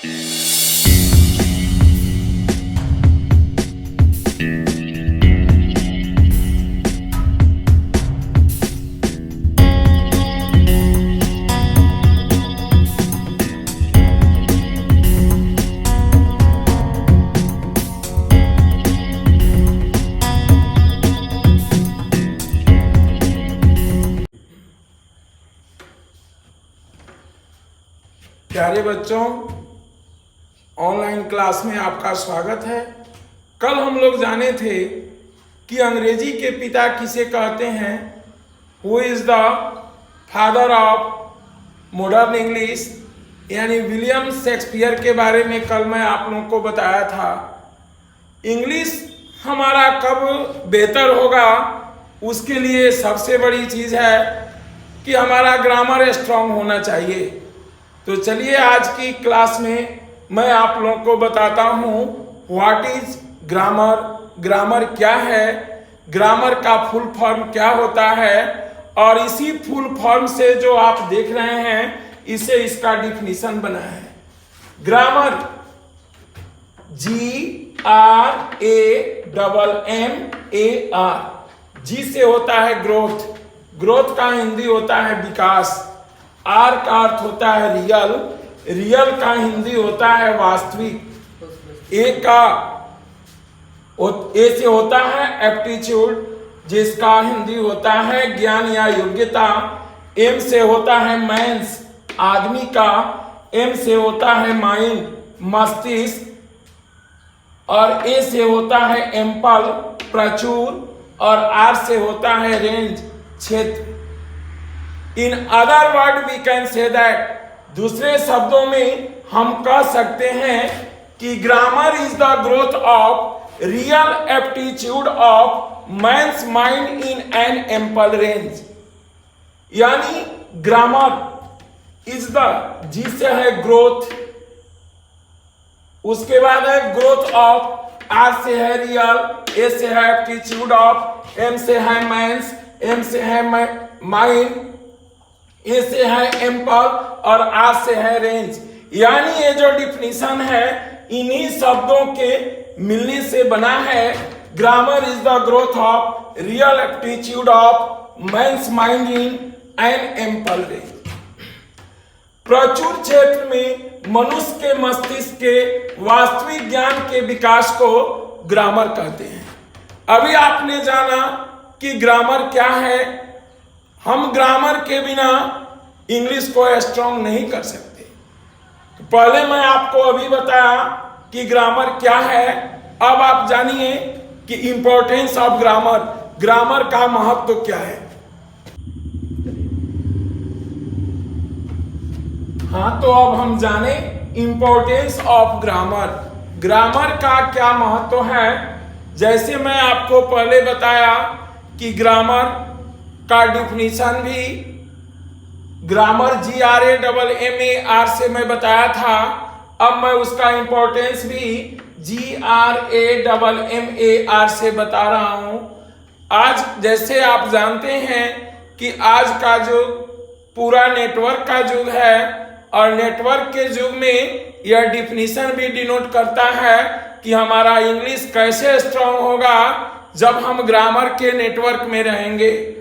प्यारे बच्चों, online class में आपका स्वागत है। कल हम लोग जाने थे कि अंग्रेजी के पिता किसे कहते हैं, who is the father of modern English, यानी विलियम शेक्सपियर के बारे में कल मैं आप लोगों को बताया था। इंग्लिश हमारा कब बेहतर होगा, उसके लिए सबसे बड़ी चीज़ है कि हमारा ग्रामर स्ट्रांग होना चाहिए। तो चलिए आज की क्लास में मैं आप लोगों को बताता हूँ व्हाट इज ग्रामर, ग्रामर क्या है, ग्रामर का फुल फॉर्म क्या होता है, और इसी फुल फॉर्म से जो आप देख रहे हैं इसे इसका डिफिनीशन बना है। ग्रामर GRAMMAR, जी से होता है ग्रोथ, ग्रोथ का हिंदी होता है विकास। आर का अर्थ होता है रियल, रियल का हिंदी होता है वास्तविक। ए से होता है एप्टीट्यूड, जिसका हिंदी होता है ज्ञान या योग्यता। एम से होता है मैंस, आदमी का। एम से होता है माइंड, मस्तिष्क। और ए से होता है एम्पल, प्रचुर। और आर से होता है रेंज, क्षेत्र। In other word we can say that, दूसरे शब्दों में हम कह सकते हैं कि grammar is the growth of real aptitude of man's mind in an ample range. यानी ग्रामर इज द, जी से है ग्रोथ, उसके बाद है ग्रोथ ऑफ, आर से है रियल, ए से है एप्टीट्यूड ऑफ, एम से है मैंस, एम से है माइंड, ए से है एम्पल और आर से है रेंज। यानी ये जो डिफिनीशन है इन्हीं शब्दों के मिलने से बना है। Grammar is the growth of real aptitude of man's mind in an ample range. प्रचुर क्षेत्र में मनुष्य के मस्तिष्क के वास्तविक ज्ञान के विकास को ग्रामर कहते हैं। अभी आपने जाना कि ग्रामर क्या है। हम ग्रामर के बिना इंग्लिश को स्ट्रांग नहीं कर सकते। तो पहले मैं आपको अभी बताया कि ग्रामर क्या है। अब आप जानिए कि इंपॉर्टेंस ऑफ ग्रामर, ग्रामर का महत्व क्या है। हाँ, तो अब हम जाने इंपॉर्टेंस ऑफ ग्रामर, ग्रामर का क्या महत्व है। जैसे मैं आपको पहले बताया कि ग्रामर का डिफिनीशन भी ग्रामर GRAMMAR से मैं बताया था। अब मैं उसका इंपॉर्टेंस भी GRAMMAR से बता रहा हूं। आज जैसे आप जानते हैं कि आज का जो पूरा नेटवर्क का युग है, और नेटवर्क के युग में यह डिफिनीशन भी डिनोट करता है कि हमारा इंग्लिश कैसे स्ट्रांग होगा जब हम ग्रामर के नेटवर्क में रहेंगे।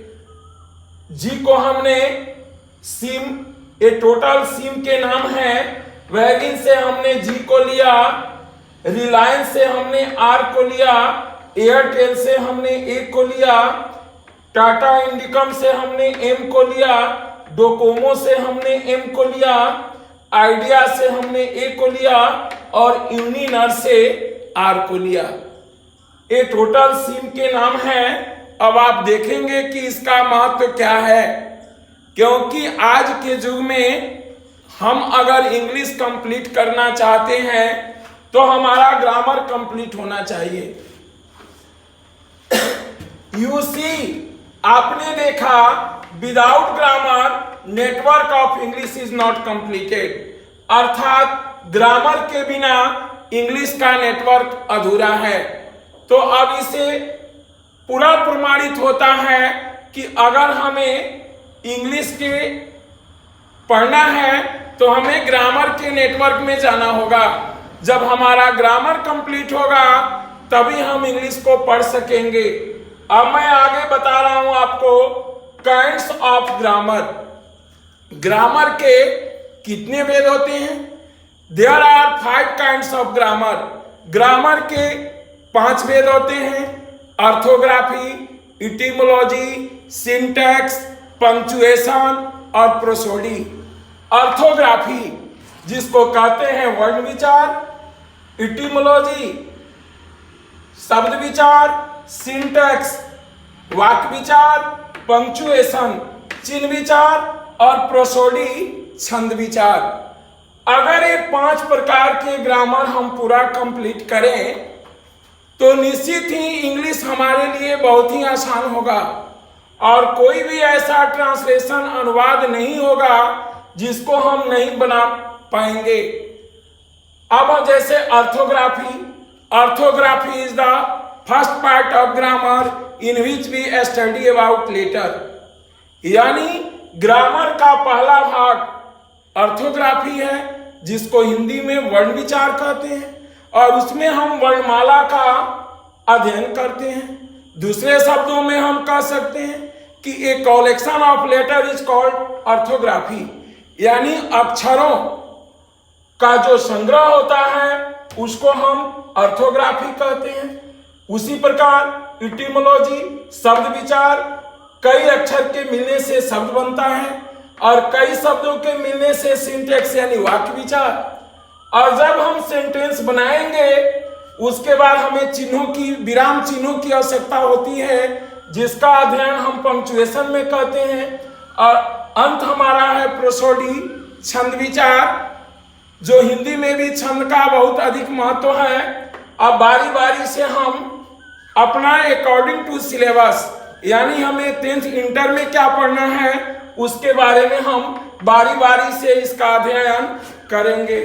जी को हमने सिम, ये टोटल सिम के नाम है। वैगिन से हमने जी को लिया, रिलायंस से हमने आर को लिया, एयरटेल से हमने ए को लिया, टाटा इंडिकम से हमने एम को लिया, डोकोमो से हमने एम को लिया, आइडिया से हमने ए को लिया और यूनिनर से आर को लिया। ये टोटल सिम के नाम है। अब आप देखेंगे कि इसका महत्व क्या है, क्योंकि आज के युग में हम अगर इंग्लिश कंप्लीट करना चाहते हैं तो हमारा ग्रामर कंप्लीट होना चाहिए। यू सी, आपने देखा without grammar network of English is not completed, अर्थात ग्रामर के बिना इंग्लिश का नेटवर्क अधूरा है। तो अब इसे पूरा प्रमाणित होता है कि अगर हमें इंग्लिश के पढ़ना है तो हमें ग्रामर के नेटवर्क में जाना होगा। जब हमारा ग्रामर कंप्लीट होगा तभी हम इंग्लिश को पढ़ सकेंगे। अब मैं आगे बता रहा हूं आपको काइंड्स ऑफ ग्रामर। ग्रामर के कितने भेद होते हैं? There are 5 kinds of grammar. Grammar के 5 भेद होते हैं: ऑर्थोग्राफी, इटिमोलॉजी, सिंटैक्स, पंक्चुएशन और प्रोसोडी। ऑर्थोग्राफी जिसको कहते हैं वर्ण विचार, इटिमोलॉजी शब्द विचार, सिंटैक्स वाक्य विचार, पंक्चुएशन चिन्ह विचार और प्रोसोडी छंद विचार। अगर ये 5 प्रकार के ग्रामर हम पूरा कंप्लीट करें तो निश्चित ही इंग्लिश हमारे लिए बहुत ही आसान होगा और कोई भी ऐसा ट्रांसलेशन अनुवाद नहीं होगा जिसको हम नहीं बना पाएंगे। अब जैसे orthography is the first part of grammar in which we study about letter. यानी ग्रामर का पहला भाग ऑर्थोग्राफी है जिसको हिंदी में वर्ण विचार कहते हैं और उसमें हम वर्णमाला का अध्ययन करते हैं। दूसरे शब्दों में हम कह सकते हैं कि a collection of letter is called orthography, यानी अक्षरों का जो संग्रह होता है उसको हम ऑर्थोग्राफी कहते हैं। उसी प्रकार इटिमोलॉजी शब्द विचार, कई अक्षर के मिलने से शब्द बनता है और कई शब्दों के मिलने से सिंटैक्स यानी वाक्य विचार। और जब हम सेंटेंस बनाएंगे उसके बाद हमें चिन्हों की, विराम चिन्हों की आवश्यकता होती है जिसका अध्ययन हम पंक्चुएशन में कहते हैं। और अंत हमारा है प्रोसोडी छंद विचार, जो हिंदी में भी छंद का बहुत अधिक महत्व है। अब बारी बारी से हम अपना अकॉर्डिंग टू सिलेबस, यानी हमें 10th इंटर में क्या पढ़ना है उसके बारे में हम बारी बारी से इसका अध्ययन करेंगे।